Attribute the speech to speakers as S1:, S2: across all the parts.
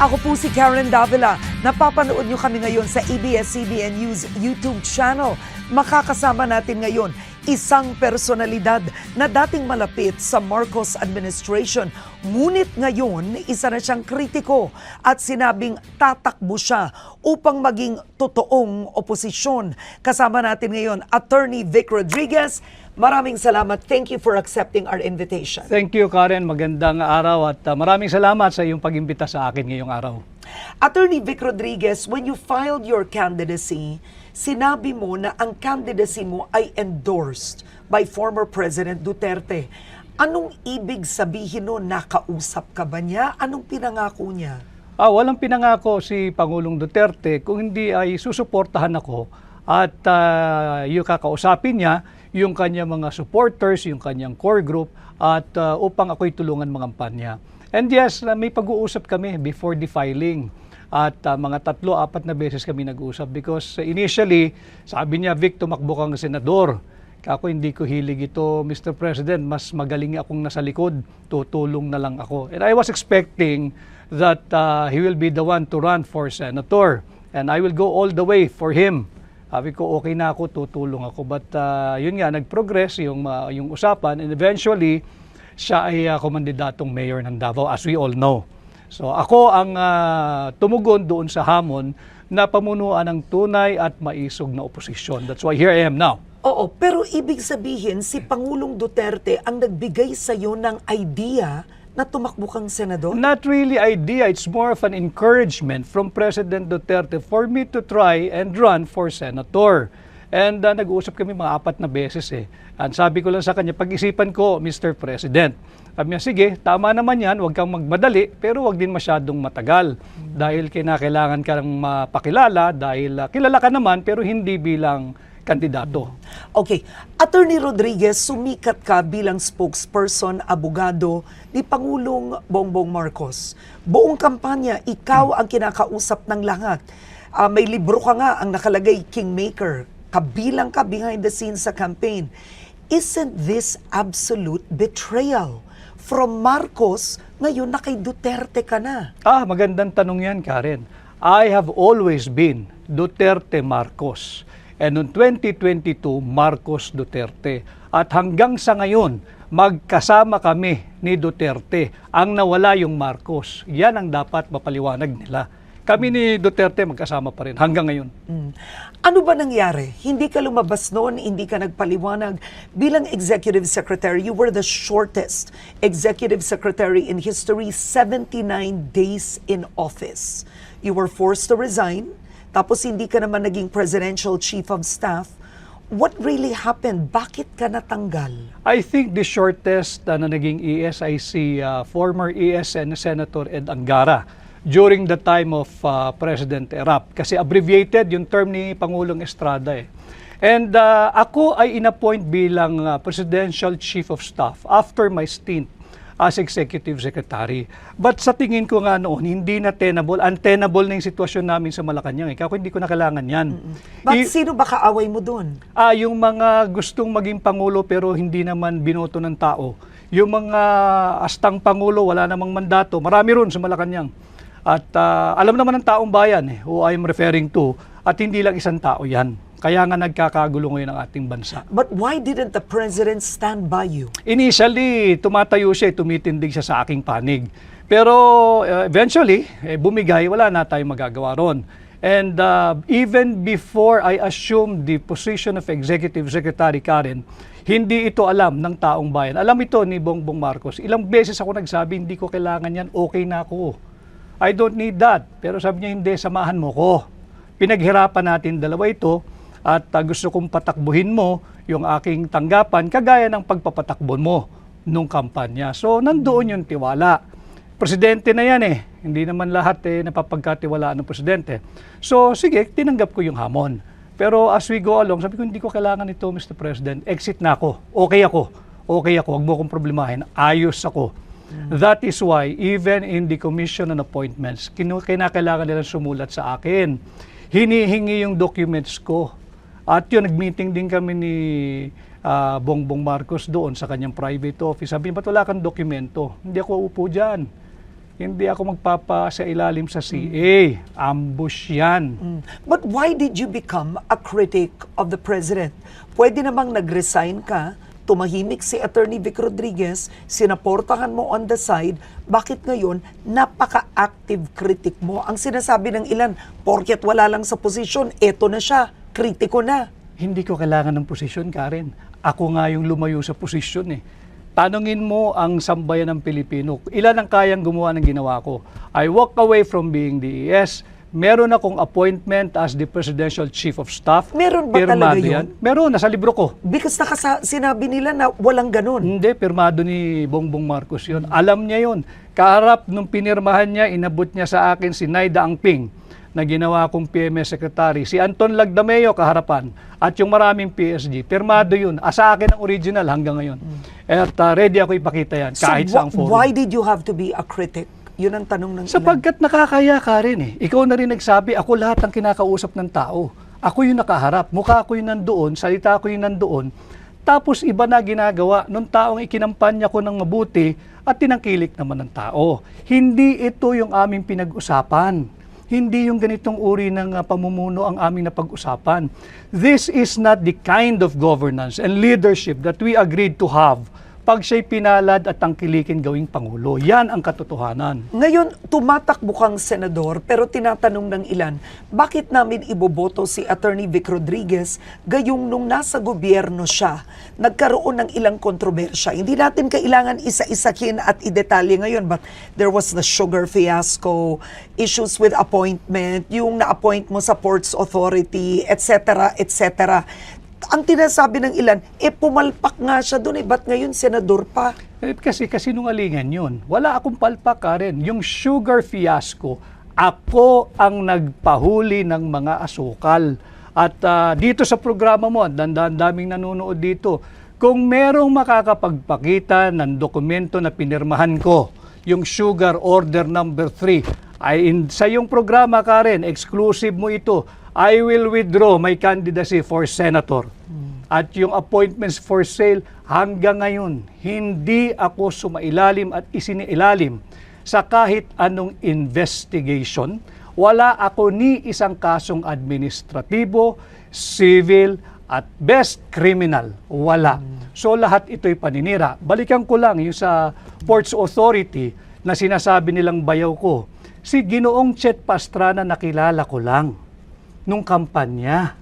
S1: Ako po si Karen Davila. Napapanood nyo kami ngayon sa ABS-CBN News YouTube channel. Makakasama natin ngayon isang personalidad na dating malapit sa Marcos administration. Ngunit ngayon, isa na siyang kritiko at sinabing tatakbo siya upang maging totoong oposisyon. Kasama natin ngayon, Attorney Vic Rodriguez. Maraming salamat. Thank you for accepting our invitation.
S2: Thank you, Karen. Magandang araw at maraming salamat sa iyong pag-imbita sa akin ngayong araw.
S1: Attorney Vic Rodriguez, when you filed your candidacy, sinabi mo na ang candidacy mo ay endorsed by former President Duterte. Anong ibig sabihin nun? Nakausap ka ba niya? Anong pinangako niya?
S2: Walang pinangako si Pangulong Duterte kung hindi ay susuportahan ako at yung kakausapin niya yung kanyang mga supporters, yung kanyang core group at upang ako'y tulungan mangampanya. And yes, may pag-uusap kami before the filing. At mga 3-4 na beses kami nag-usap because initially, sabi niya, Vic, tumakbo kang senador. Ako hindi ko hilig ito, Mr. President, mas magaling akong nasa likod, tutulong na lang ako. And I was expecting that he will be the one to run for senator. And I will go all the way for him. Sabi ko, okay na ako, tutulong ako. But yun nga, nag-progress yung usapan and eventually, siya ay komandidatong mayor ng Davao, as we all know. So ako ang tumugon doon sa hamon na pamunuan ng tunay at maisog na oposisyon. That's why here I am now.
S1: Oo, pero ibig sabihin, si Pangulong Duterte ang nagbigay sa iyo ng idea na tumakbo kang senador?
S2: Not really idea. It's more of an encouragement from President Duterte for me to try and run for senator. And nag-uusap kami mga 4 na beses eh. And sabi ko lang sa kanya, pag-isipan ko, Mr. President. Sabi niya, sige, tama naman yan, huwag kang magmadali, pero huwag din masyadong matagal. Dahil kinakailangan ka ng mapakilala, dahil kilala ka naman, pero hindi bilang kandidato.
S1: Okay. Attorney Rodriguez, sumikat ka bilang spokesperson, abogado ni Pangulong Bongbong Marcos. Buong kampanya, ikaw ang kinakausap ng lahat. May libro ka nga ang nakalagay, Kingmaker. Kabilang ka behind the scenes sa campaign. Isn't this absolute betrayal? From Marcos, ngayon na kay Duterte ka na.
S2: Magandang tanong yan, Karen. I have always been Duterte Marcos. And noong 2022, Marcos Duterte. At hanggang sa ngayon, magkasama kami ni Duterte. Ang nawala yung Marcos. Yan ang dapat mapaliwanag nila. Kami ni Duterte magkasama pa rin hanggang ngayon.
S1: Ano ba nangyari? Hindi ka lumabas noon, hindi ka nagpaliwanag. Bilang Executive Secretary, you were the shortest Executive Secretary in history, 79 days in office. You were forced to resign, tapos hindi ka naman naging Presidential Chief of Staff. What really happened? Bakit ka natanggal?
S2: I think the shortest na naging ES, former ESN Senator Ed Angara during the time of President Erap. Kasi abbreviated yung term ni Pangulong Estrada eh. And ako ay inappoint bilang Presidential Chief of Staff after my stint as Executive Secretary. But sa tingin ko nga noon, hindi na untenable na yung sitwasyon namin sa Malacanang. Ako hindi ko na kailangan yan.
S1: But sino ba kaaway mo doon?
S2: Yung mga gustong maging Pangulo pero hindi naman binoto ng tao. Yung mga astang Pangulo, wala namang mandato. Marami ron sa Malacanang. At alam naman ng taong bayan who I'm referring to, at hindi lang isang tao yan. Kaya nga nagkakagulo ngayon ang ating bansa.
S1: But why didn't the President stand by you?
S2: Initially, tumatayo siya, tumitindig siya sa aking panig. Pero eventually, bumigay, wala na tayong magagawa ron. And even before I assumed the position of Executive Secretary, Karen, hindi ito alam ng taong bayan. Alam ito ni Bongbong Marcos. Ilang beses ako nagsabi, hindi ko kailangan yan, okay na ako. I don't need that. Pero sabi niya, hindi, samahan mo ko. Pinaghirapan natin dalawa ito at gusto kong patakbuhin mo yung aking tanggapan kagaya ng pagpapatakbo mo nung kampanya. So, nandoon yung tiwala. Presidente na yan eh. Hindi naman lahat napapagkatiwalaan ng presidente. So, sige, tinanggap ko yung hamon. Pero as we go along, sabi ko, hindi ko kailangan ito, Mr. President. Exit na ako. Okay ako. Okay ako. Huwag mo akong problemahin. Ayos ako. That is why, even in the commission on appointments, kinakailangan nilang sumulat sa akin. Hinihingi yung documents ko. At yun, nag-meeting din kami ni Bongbong Marcos doon sa kanyang private office. Sabi niya, ba't wala kang dokumento? Hindi ako upo dyan. Hindi ako magpapa sa ilalim sa CA. Ambush yan.
S1: But why did you become a critic of the president? Pwede namang nag-resign ka, tumahimik si Attorney Vic Rodriguez, sinaportahan mo on the side, bakit ngayon napaka-active critic mo? Ang sinasabi ng ilan, porket wala lang sa posisyon, eto na siya, kritiko na.
S2: Hindi ko kailangan ng posisyon, Karen. Ako nga yung lumayo sa posisyon eh. Tanungin mo ang sambayan ng Pilipino. Ilan ang kayang gumawa ng ginawa ko? I walk away from being DES. Meron akong appointment as the Presidential Chief of Staff.
S1: Meron ba
S2: Pirmado
S1: talaga yun?
S2: yan. Meron, nasa libro ko.
S1: Because sinabi nila na walang ganun.
S2: Hindi, pirmado ni Bongbong Marcos yun. Alam niya yun. Kaharap nung pinirmahan niya, inabot niya sa akin si Naida Angping na ginawa kong PMS Secretary. Si Anton Lagdameo kaharapan at yung maraming PSG. Pirmado yun. Sa akin ang original hanggang ngayon. At ready ako ipakita yan kahit sa forum.
S1: Why did you have to be a critic? Yun ang tanong ng ilan.
S2: Sapagkat nakakaya ka rin eh. Ikaw na rin nagsabi, ako lahat ang kinakausap ng tao. Ako yung nakaharap, mukha ko yung nandoon, salita ko yung nandoon. Tapos iba na ginagawa nung taong ikinampanya ko ng mabuti at tinangkilik naman ng tao. Hindi ito yung aming pinag-usapan. Hindi yung ganitong uri ng pamumuno ang aming napag-usapan. This is not the kind of governance and leadership that we agreed to have pag siya'y pinalad at tangkilikin gawing Pangulo. Yan ang katotohanan.
S1: Ngayon, tumatakbo kang senador pero tinatanong ng ilan, bakit namin iboboto si Attorney Vic Rodriguez gayong nung nasa gobyerno siya, nagkaroon ng ilang kontrobersya. Hindi natin kailangan isa-isahin at idetalye ngayon, but there was the sugar fiasco, issues with appointment, yung na-appoint mo sa Ports Authority, etc., etc. Ang tinasabi ng ilan, pumalpak nga siya doon, ba't ngayon senador pa?
S2: Kasi kasinungalingan yun. Wala akong palpak, Karen. Yung sugar fiasco, ako ang nagpahuli ng mga asukal. At dito sa programa mo, daming nanonood dito, kung merong makakapagpakita ng dokumento na pinirmahan ko, yung sugar order number 3, sa iyong programa, Karen, exclusive mo ito, I will withdraw my candidacy for senator. At yung appointments for sale, hanggang ngayon, hindi ako sumailalim at isiniilalim sa kahit anong investigation. Wala ako ni isang kasong administratibo, civil, at best criminal. Wala. So lahat ito'y paninira. Balikan ko lang yung sa Ports Authority na sinasabi nilang bayaw ko. Si Ginoong Chet Pastrana nakilala ko lang nung kampanya.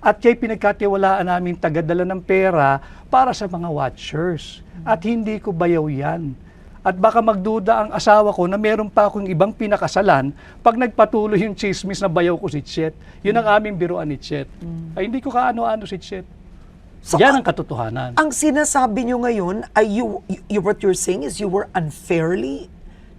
S2: At kaya pinagkatiwalaan namin tagadala ng pera para sa mga watchers. At hindi ko bayaw yan. At baka magduda ang asawa ko na meron pa akong ibang pinakasalan pag nagpatuloy yung chismis na bayaw ko si Chet. Yun ang aming biruan ni Chet. Ay hindi ko kaano-ano si Chet.
S1: So,
S2: yan ang katotohanan.
S1: Ang sinasabi nyo ngayon ay what you're saying is you were unfairly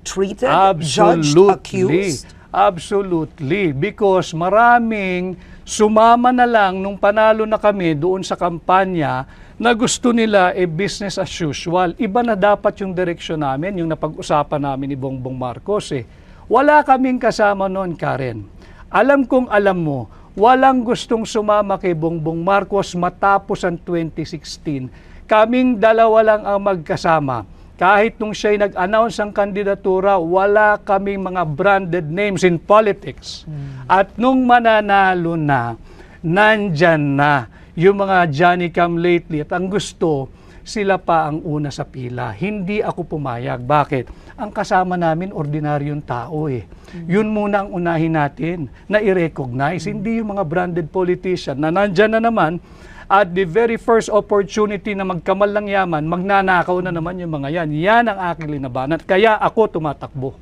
S1: treated, judged, accused?
S2: Absolutely. Because maraming sumama na lang nung panalo na kami doon sa kampanya na gusto nila business as usual. Iba na dapat yung direksyon namin, yung napag-usapan namin ni Bongbong Marcos eh. Wala kaming kasama noon, Karen. Alam kong alam mo, walang gustong sumama kay Bongbong Marcos matapos ang 2016. Kaming dalawa lang ang magkasama. Kahit nung siya'y nag-announce ang kandidatura, wala kaming mga branded names in politics. At nung mananalo na, nandyan na yung mga Johnny come lately. At ang gusto, sila pa ang una sa pila. Hindi ako pumayag. Bakit? Ang kasama namin, ordinaryong tao eh. Yun muna ang unahin natin na i-recognize. Hindi yung mga branded politician na nandyan na naman at the very first opportunity na magkamal ng yaman, magnanakaw na naman yung mga yan. Yan ang aking linabanan. Kaya ako tumatakbo.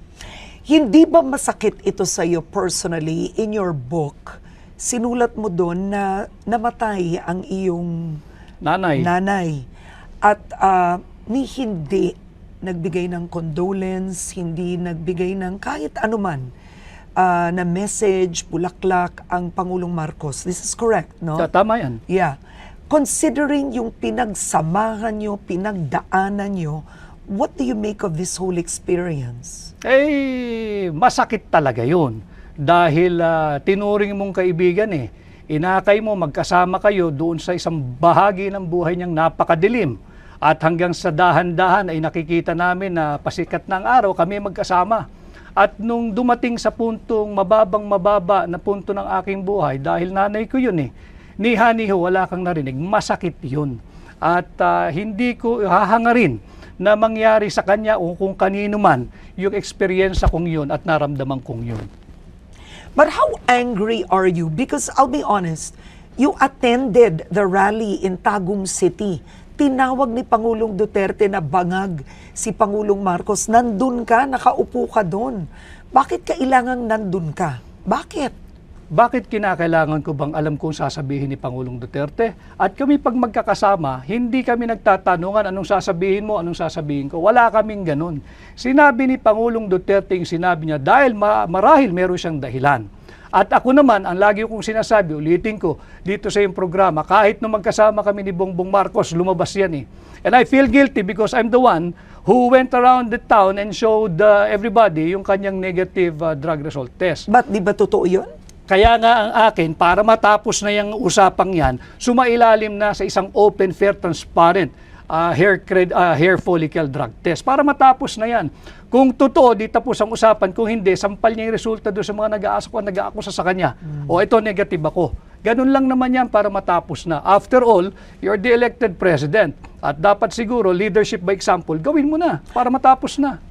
S1: Hindi ba masakit ito sa iyo personally? In your book, sinulat mo doon na namatay ang iyong nanay. At ni hindi nagbigay ng condolence, hindi nagbigay ng kahit anuman na message, bulaklak ang Pangulong Marcos. This is correct, no?
S2: Tama yan.
S1: Yeah. Considering yung pinagsamahan nyo, pinagdaanan nyo, what do you make of this whole experience?
S2: Masakit talaga yun. Dahil tinuring mong kaibigan inakay mo, magkasama kayo doon sa isang bahagi ng buhay niyang napakadilim. At hanggang sa dahan-dahan ay nakikita namin na pasikat ng araw kami magkasama. At nung dumating sa puntong mababa na punto ng aking buhay, dahil nanay ko yun niho wala kang narinig, masakit yun. At hindi ko hahangarin na mangyari sa kanya o kung kanino man yung experience kong yun at naramdaman kong yun.
S1: But how angry are you? Because I'll be honest, you attended the rally in Tagum City. Tinawag ni Pangulong Duterte na bangag si Pangulong Marcos. Nandun ka, nakaupo ka doon. Bakit kailangang nandun ka? Bakit?
S2: Bakit kinakailangan ko bang alam kung sasabihin ni Pangulong Duterte? At kami pag magkakasama, hindi kami nagtatanungan anong sasabihin mo, anong sasabihin ko. Wala kaming ganun. Sinabi ni Pangulong Duterte yung sinabi niya dahil marahil meron siyang dahilan. At ako naman, ang lagi kong sinasabi, ulitin ko, dito sa iyong programa, kahit nung magkasama kami ni Bongbong Marcos, lumabas yan . And I feel guilty because I'm the one who went around the town and showed everybody yung kanyang negative drug result test.
S1: Ba't di ba totoo yun?
S2: Kaya nga ang akin, para matapos na yung usapang yan, sumailalim na sa isang open, fair, transparent hair follicle drug test. Para matapos na yan. Kung totoo, di tapos ang usapan. Kung hindi, sampal niya yung resulta doon sa mga nag-aakusa sa kanya. O ito, negative ako. Ganun lang naman yan para matapos na. After all, you're the elected president. At dapat siguro, leadership by example, gawin mo na para matapos na.